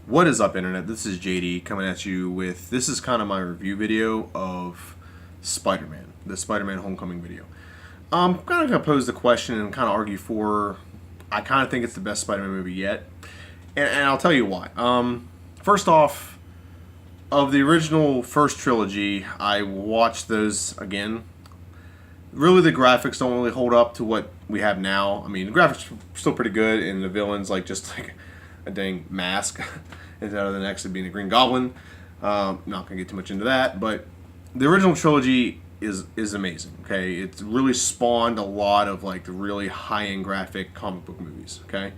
What is up, Internet? This is JD coming at you with this is kind of my review video of Spider-Man, the Spider-Man Homecoming video. I'm kind of going to pose the question and kind of argue for. I kind of think it's the best Spider-Man movie yet, and I'll tell you why. First off, of the original first trilogy, I watched those again. Really, the graphics don't really hold up to what we have now. I mean, the graphics are still pretty good, and the villains just like a dang mask instead of the next being a Green Goblin. Not gonna get too much into that, but the original trilogy is amazing. Okay, it's really spawned a lot of like the really high end graphic comic book movies. Okay,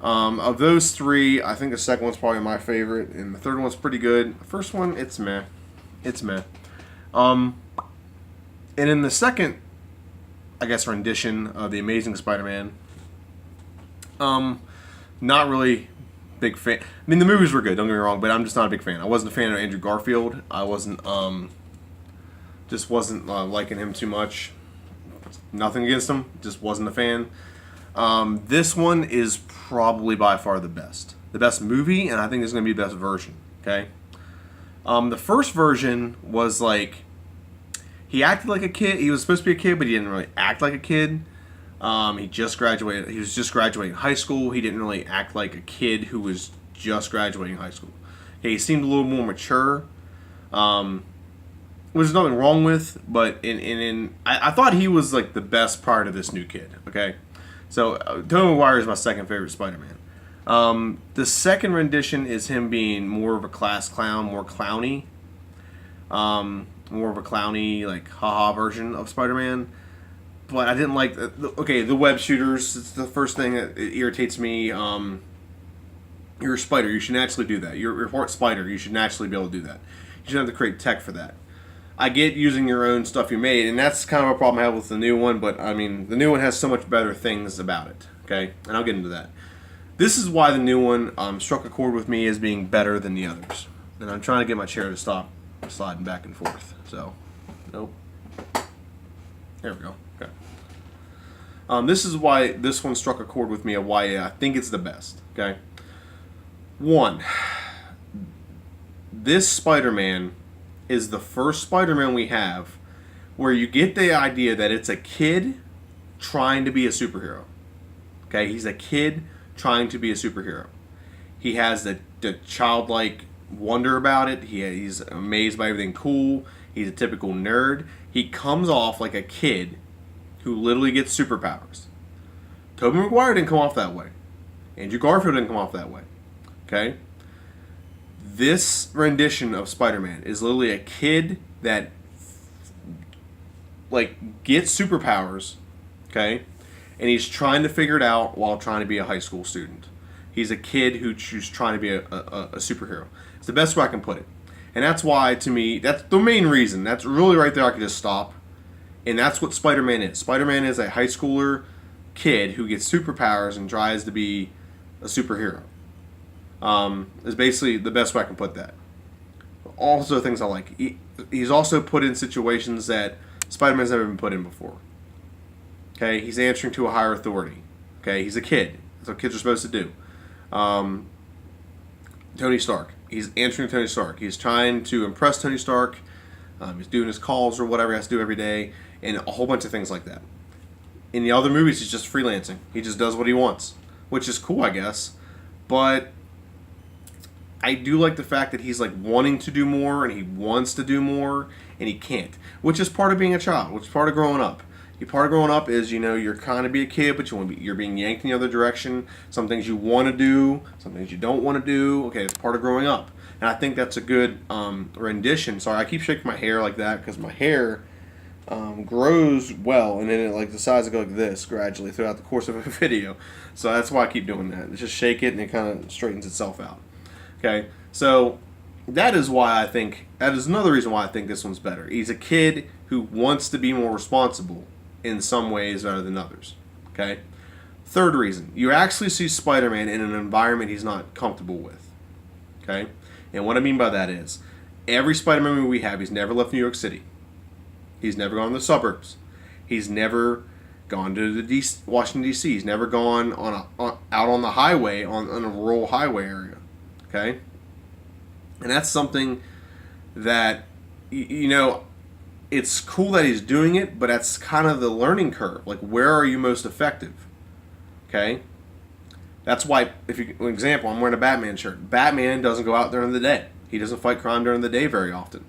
of those three, I think the second one's probably my favorite, and the third one's pretty good. The first one, it's meh, it's meh. And in the second, I guess, rendition of the Amazing Spider-Man, not really big fan. I mean, the movies were good. Don't get me wrong, but I'm just not a big fan. I wasn't a fan of Andrew Garfield. I wasn't, just wasn't liking him too much. Nothing against him, just wasn't a fan. This one is probably by far the best movie, and I think it's going to be the best version. Okay, the first version was like he acted like a kid. He was supposed to be a kid, but he didn't really act like a kid. He just graduated. He was just graduating high school. He didn't really act like a kid who was just graduating high school. Okay, he seemed a little more mature, which is nothing wrong with. But I thought he was like the best part of this new kid. Okay, so Tobey Maguire is my second favorite Spider-Man. The second rendition is him being more of a class clown, more clowny, like haha version of Spider-Man. But I didn't like the web shooters. It's the first thing that irritates me. You're a spider. You should naturally do that. You're a part spider. You should naturally be able to do that. You shouldn't have to create tech for that. I get using your own stuff you made, and that's kind of a problem I have with the new one. But I mean, the new one has so much better things about it. Okay, and I'll get into that. This is why the new one struck a chord with me as being better than the others. And I'm trying to get my chair to stop sliding back and forth. So, nope. There we go. Okay. This is why this one struck a chord with me of why I think it's the best. Okay. One, this Spider-Man is the first Spider-Man we have where you get the idea that it's a kid trying to be a superhero. Okay, he's a kid trying to be a superhero. He has the childlike wonder about it. He's amazed by everything cool. He's a typical nerd. He comes off like a kid who literally gets superpowers. Tobey Maguire didn't come off that way. Andrew Garfield didn't come off that way. Okay? This rendition of Spider-Man is literally a kid that gets superpowers, okay? And he's trying to figure it out while trying to be a high school student. He's a kid who's trying to be a superhero. It's the best way I can put it. And that's why, to me, that's the main reason. That's really right there I could just stop. And that's what Spider-Man is. Spider-Man is a high schooler kid who gets superpowers and tries to be a superhero. Is basically the best way I can put that. Also, things I like. He's also put in situations that Spider-Man's never been put in before. Okay, he's answering to a higher authority. Okay, he's a kid. That's what kids are supposed to do. Tony Stark. He's answering to Tony Stark. He's trying to impress Tony Stark. He's doing his calls or whatever he has to do every day, and a whole bunch of things like that. In the other movies, he's just freelancing. He just does what he wants, which is cool, I guess. But I do like the fact that he's like wanting to do more, and he wants to do more, and he can't, which is part of being a child, which is part of growing up. Part of growing up is, you're kind of be a kid, but you're being yanked in the other direction. Some things you want to do, some things you don't want to do. Okay, it's part of growing up. And I think that's a good rendition. Sorry, I keep shaking my hair like that because my hair grows well, and then it decides to go like this gradually throughout the course of a video. So that's why I keep doing that. Just shake it, and it kind of straightens itself out. Okay, so that is another reason why I think this one's better. He's a kid who wants to be more responsible in some ways better than others. Okay? Third reason, you actually see Spider-Man in an environment he's not comfortable with. Okay? And what I mean by that is, every Spider-Man movie we have, he's never left New York City. He's never gone to the suburbs. He's never gone to the Washington, D.C. He's never gone out on the highway, on a rural highway area. Okay? And that's something that, you know, it's cool that he's doing it, but that's kind of the learning curve. Like, where are you most effective? Okay? That's why, if you, for example, I'm wearing a Batman shirt. Batman doesn't go out during the day. He doesn't fight crime during the day very often.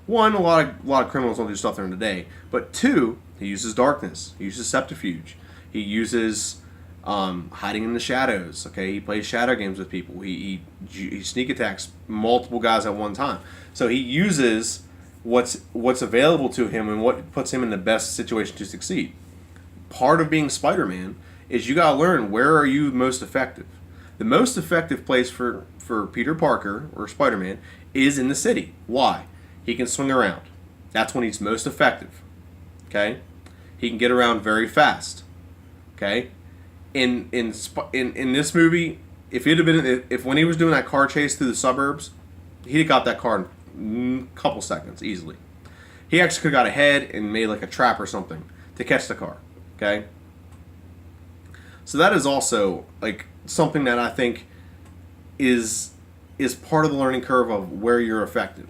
One, a lot of criminals don't do stuff during the day. But two, he uses darkness. He uses subterfuge. He uses hiding in the shadows. Okay, he plays shadow games with people. He sneak attacks multiple guys at one time. So he uses what's available to him and what puts him in the best situation to succeed. Part of being Spider-Man is you gotta learn, where are you most effective. The most effective place for Peter Parker or Spider-Man is in the city. Why? He can swing around. That's when he's most effective. Okay, he can get around very fast. Okay, in this movie, if when he was doing that car chase through the suburbs, he'd have got that car in a couple seconds easily. He actually could have got ahead and made like a trap or something to catch the car. Okay, so that is also like something that I think is part of the learning curve of where you're effective.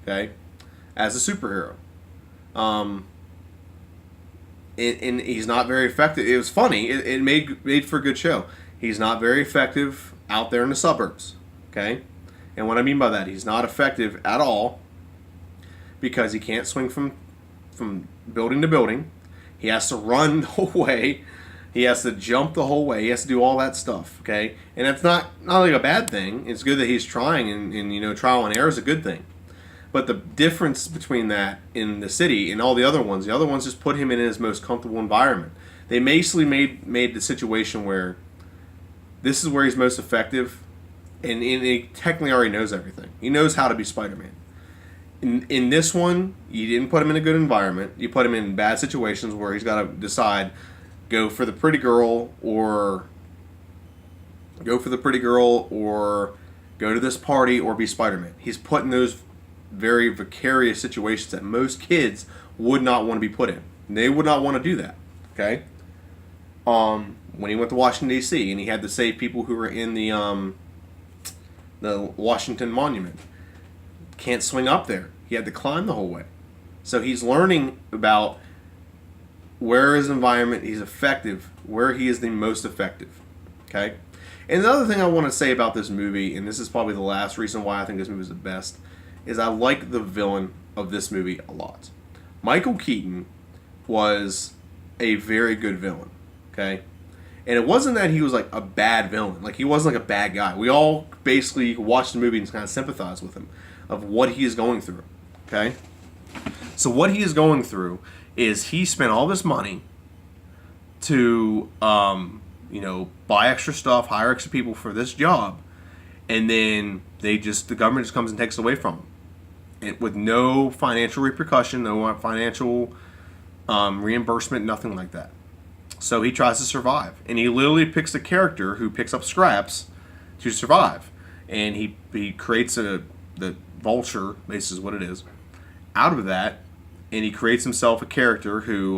Okay, as a superhero. And he's not very effective. It was funny. It made for a good show. He's not very effective out there in the suburbs. Okay, and what I mean by that, he's not effective at all because he can't swing from building to building. He has to run the whole way. He has to jump the whole way. He has to do all that stuff. Okay, and that's not like a bad thing. It's good that he's trying, and you know, trial and error is a good thing. But the difference between that in the city and all the other ones just put him in his most comfortable environment. They basically made the situation where this is where he's most effective, and he technically already knows everything. He knows how to be Spider-Man. In this one, you didn't put him in a good environment. You put him in bad situations where he's got to decide, go for the pretty girl or go to this party or be Spider-Man. He's put in those very vicarious situations that most kids would not want to be put in. They would not want to do that. Okay. When he went to Washington D.C. and he had to save people who were in the Washington Monument, can't swing up there. He had to climb the whole way. So he's learning about where his environment, he's effective, where he is the most effective. Okay. And the other thing I want to say about this movie, and this is probably the last reason why I think this movie is the best, is I like the villain of this movie a lot. Michael Keaton was a very good villain, okay? And it wasn't that he was like a bad villain. Like, he wasn't like a bad guy. We all basically watched the movie and kind of sympathize with him of what he is going through, okay? So what he is going through is he spent all this money to, buy extra stuff, hire extra people for this job, and then the government just comes and takes it away from him. With no financial repercussion, no financial reimbursement, nothing like that. So he tries to survive. And he literally picks a character who picks up scraps to survive. And he creates the Vulture, basically is what it is, out of that. And he creates himself a character who,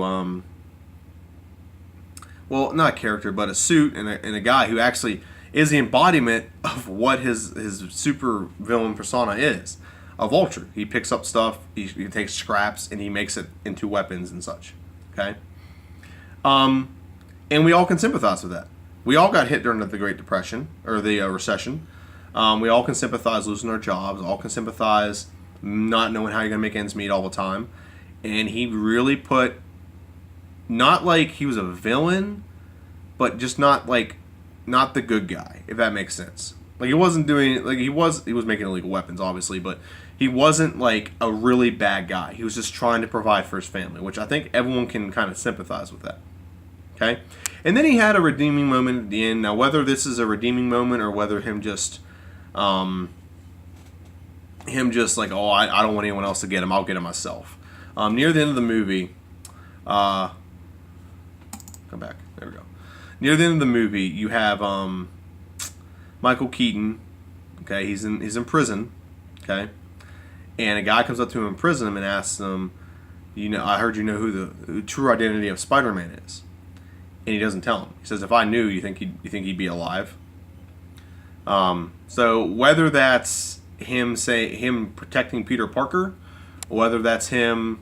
not a character, but a suit and a guy who actually is the embodiment of what his super villain persona is. A vulture. He picks up stuff, he takes scraps, and he makes it into weapons and such. Okay? And we all can sympathize with that. We all got hit during the Great Depression, or the recession. We all can sympathize losing our jobs, all can sympathize not knowing how you're going to make ends meet all the time. And he really put, not like he was a villain, but just not the good guy, if that makes sense. Like, he wasn't doing, like, he was making illegal weapons, obviously, but he wasn't like a really bad guy. He was just trying to provide for his family, which I think everyone can kind of sympathize with that. Okay? And then he had a redeeming moment at the end. Now, whether this is a redeeming moment or whether him just like, oh, I don't want anyone else to get him, I'll get him myself. Near the end of the movie, come back, there we go. Near the end of the movie, you have Michael Keaton. Okay, he's in prison. Okay, and a guy comes up to him in prison and asks him, I heard you know who the true identity of Spider-Man is, and he doesn't tell him. He says, if I knew, you think he'd be alive? So whether that's him protecting Peter Parker, or whether that's him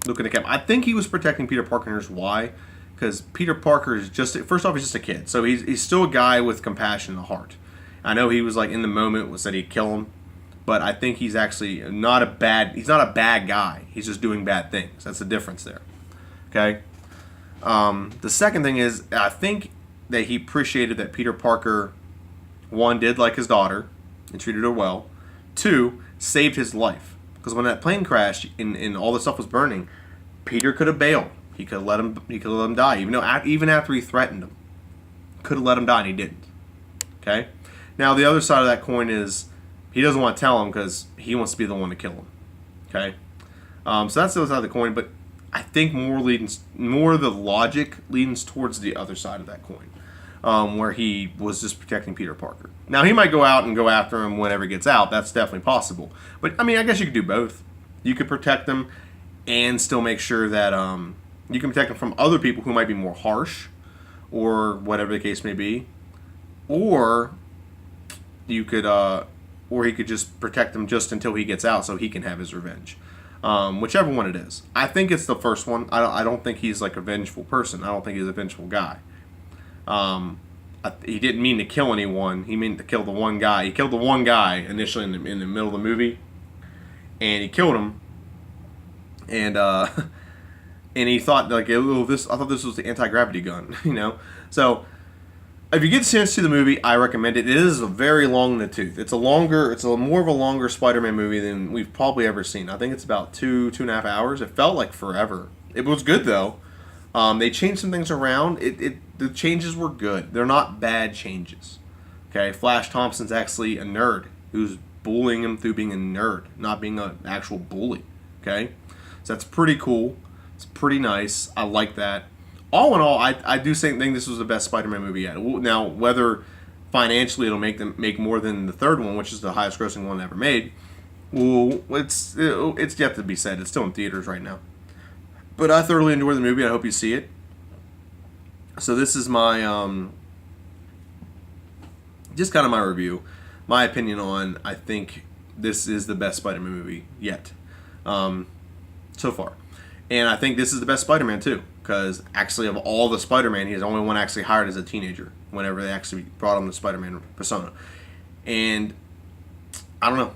looking at Cap, I think he was protecting Peter Parker. And here's why: because Peter Parker is just, first off, he's just a kid, so he's still a guy with compassion in the heart. I know he was like in the moment said he'd kill him, but I think he's actually not a bad guy. He's just doing bad things. That's the difference there. Okay. The second thing is, I think that he appreciated that Peter Parker, one, did like his daughter and treated her well. Two, saved his life. Because when that plane crashed and all the stuff was burning, Peter could have bailed. He could have let him die, even after he threatened him. Could have let him die, and he didn't. Okay. Now the other side of that coin is he doesn't want to tell him because he wants to be the one to kill him. Okay. So that's the other side of the coin, but I think more of the logic leans towards the other side of that coin, where he was just protecting Peter Parker. Now he might go out and go after him whenever he gets out. That's definitely possible. But I mean, I guess you could do both. You could protect them and still make sure that you can protect them from other people who might be more harsh, or whatever the case may be, or you could, or he could just protect them just until he gets out, so he can have his revenge. Whichever one it is. I think it's the first one. I don't think he's like a vengeful person. I don't think he's a vengeful guy. He didn't mean to kill anyone. He meant to kill the one guy. He killed the one guy initially in the middle of the movie, and he killed him. And and he thought like, oh, I thought this was the anti-gravity gun, So if you get a chance to see the movie, I recommend it. It is very long in the tooth. It's more of a longer Spider-Man movie than we've probably ever seen. I think it's about 2.5 hours. It felt like forever. It was good though. They changed some things around. The changes were good. They're not bad changes. Okay, Flash Thompson's actually a nerd who's bullying him through being a nerd, not being an actual bully. Okay, so that's pretty cool. It's pretty nice. I like that. All in all, I do think this was the best Spider-Man movie yet. Now, whether financially it'll make more than the third one, which is the highest grossing one ever made, well, it's yet to be said. It's still in theaters right now. But I thoroughly enjoyed the movie. I hope you see it. So this is my just kind of my review, my opinion on. I think this is the best Spider-Man movie yet, so far. And I think this is the best Spider-Man too, because actually of all the Spider-Man, he's the only one actually hired as a teenager whenever they actually brought him the Spider-Man persona. And I don't know.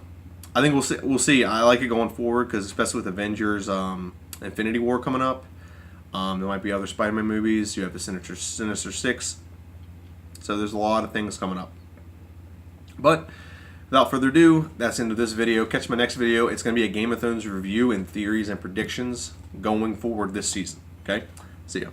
I think we'll see. I like it going forward, because especially with Avengers Infinity War coming up, there might be other Spider-Man movies. You have the Sinister Six. So there's a lot of things coming up. But without further ado, that's the end of this video. Catch my next video. It's going to be a Game of Thrones review and theories and predictions going forward this season. Okay? See ya.